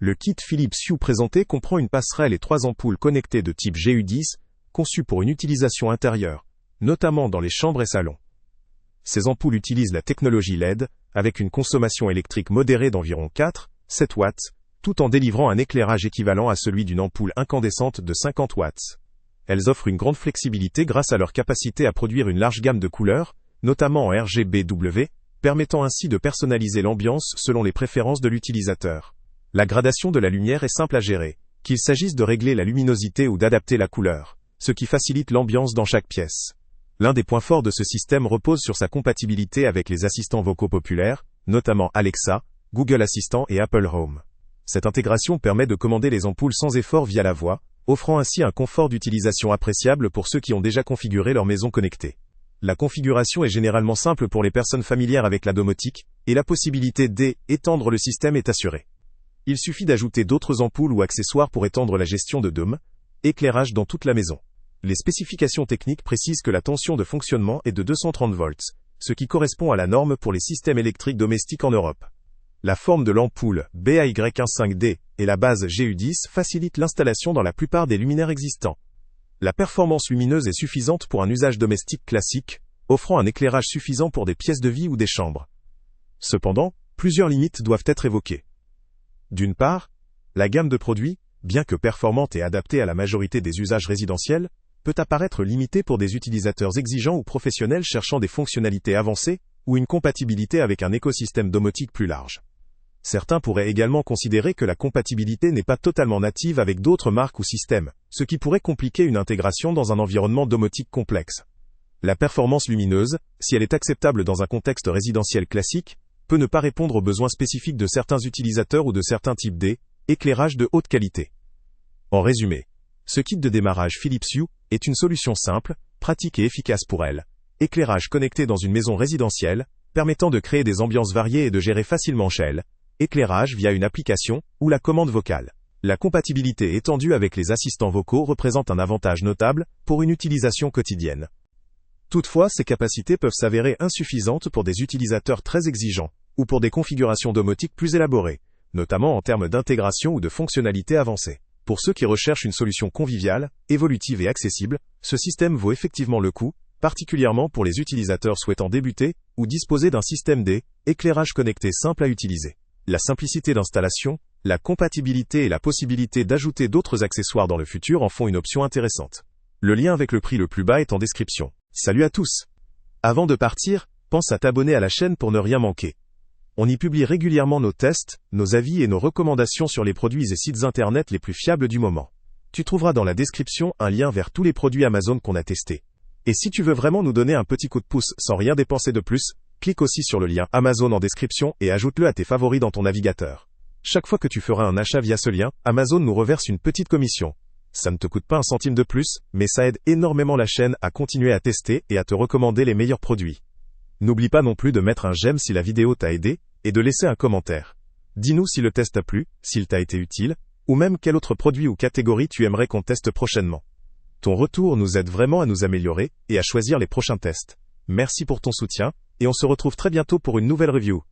Le kit Philips Hue présenté comprend une passerelle et 3 ampoules connectées de type GU10, conçues pour une utilisation intérieure, notamment dans les chambres et salons. Ces ampoules utilisent la technologie LED, avec une consommation électrique modérée d'environ 4-7 watts, tout en délivrant un éclairage équivalent à celui d'une ampoule incandescente de 50 watts. Elles offrent une grande flexibilité grâce à leur capacité à produire une large gamme de couleurs, notamment en RGBW, permettant ainsi de personnaliser l'ambiance selon les préférences de l'utilisateur. La gradation de la lumière est simple à gérer, qu'il s'agisse de régler la luminosité ou d'adapter la couleur, ce qui facilite l'ambiance dans chaque pièce. L'un des points forts de ce système repose sur sa compatibilité avec les assistants vocaux populaires, notamment Alexa, Google Assistant et Apple Home. Cette intégration permet de commander les ampoules sans effort via la voix, offrant ainsi un confort d'utilisation appréciable pour ceux qui ont déjà configuré leur maison connectée. La configuration est généralement simple pour les personnes familières avec la domotique, et la possibilité d'étendre le système est assurée. Il suffit d'ajouter d'autres ampoules ou accessoires pour étendre la gestion de éclairage dans toute la maison. Les spécifications techniques précisent que la tension de fonctionnement est de 230 volts, ce qui correspond à la norme pour les systèmes électriques domestiques en Europe. La forme de l'ampoule BAY15D et la base GU10 facilitent l'installation dans la plupart des luminaires existants. La performance lumineuse est suffisante pour un usage domestique classique, offrant un éclairage suffisant pour des pièces de vie ou des chambres. Cependant, plusieurs limites doivent être évoquées. D'une part, la gamme de produits, bien que performante et adaptée à la majorité des usages résidentiels, peut apparaître limitée pour des utilisateurs exigeants ou professionnels cherchant des fonctionnalités avancées ou une compatibilité avec un écosystème domotique plus large. Certains pourraient également considérer que la compatibilité n'est pas totalement native avec d'autres marques ou systèmes, ce qui pourrait compliquer une intégration dans un environnement domotique complexe. La performance lumineuse, si elle est acceptable dans un contexte résidentiel classique, peut ne pas répondre aux besoins spécifiques de certains utilisateurs ou de certains types d'éclairage de haute qualité. En résumé, ce kit de démarrage Philips Hue est une solution simple, pratique et efficace pour elle. Éclairage connecté dans une maison résidentielle, permettant de créer des ambiances variées et de gérer facilement chez elle. Éclairage via une application ou la commande vocale. La compatibilité étendue avec les assistants vocaux représente un avantage notable pour une utilisation quotidienne. Toutefois, ces capacités peuvent s'avérer insuffisantes pour des utilisateurs très exigeants, ou pour des configurations domotiques plus élaborées, notamment en termes d'intégration ou de fonctionnalités avancées. Pour ceux qui recherchent une solution conviviale, évolutive et accessible, ce système vaut effectivement le coup, particulièrement pour les utilisateurs souhaitant débuter, ou disposer d'un système d'éclairage connecté simple à utiliser. La simplicité d'installation, la compatibilité et la possibilité d'ajouter d'autres accessoires dans le futur en font une option intéressante. Le lien avec le prix le plus bas est en description. Salut à tous! Avant de partir, pense à t'abonner à la chaîne pour ne rien manquer. On y publie régulièrement nos tests, nos avis et nos recommandations sur les produits et sites internet les plus fiables du moment. Tu trouveras dans la description un lien vers tous les produits Amazon qu'on a testés. Et si tu veux vraiment nous donner un petit coup de pouce sans rien dépenser de plus, clique aussi sur le lien Amazon en description et ajoute-le à tes favoris dans ton navigateur. Chaque fois que tu feras un achat via ce lien, Amazon nous reverse une petite commission. Ça ne te coûte pas un centime de plus, mais ça aide énormément la chaîne à continuer à tester et à te recommander les meilleurs produits. N'oublie pas non plus de mettre un j'aime si la vidéo t'a aidé, et de laisser un commentaire. Dis-nous si le test t'a plu, s'il t'a été utile, ou même quel autre produit ou catégorie tu aimerais qu'on teste prochainement. Ton retour nous aide vraiment à nous améliorer, et à choisir les prochains tests. Merci pour ton soutien, et on se retrouve très bientôt pour une nouvelle review.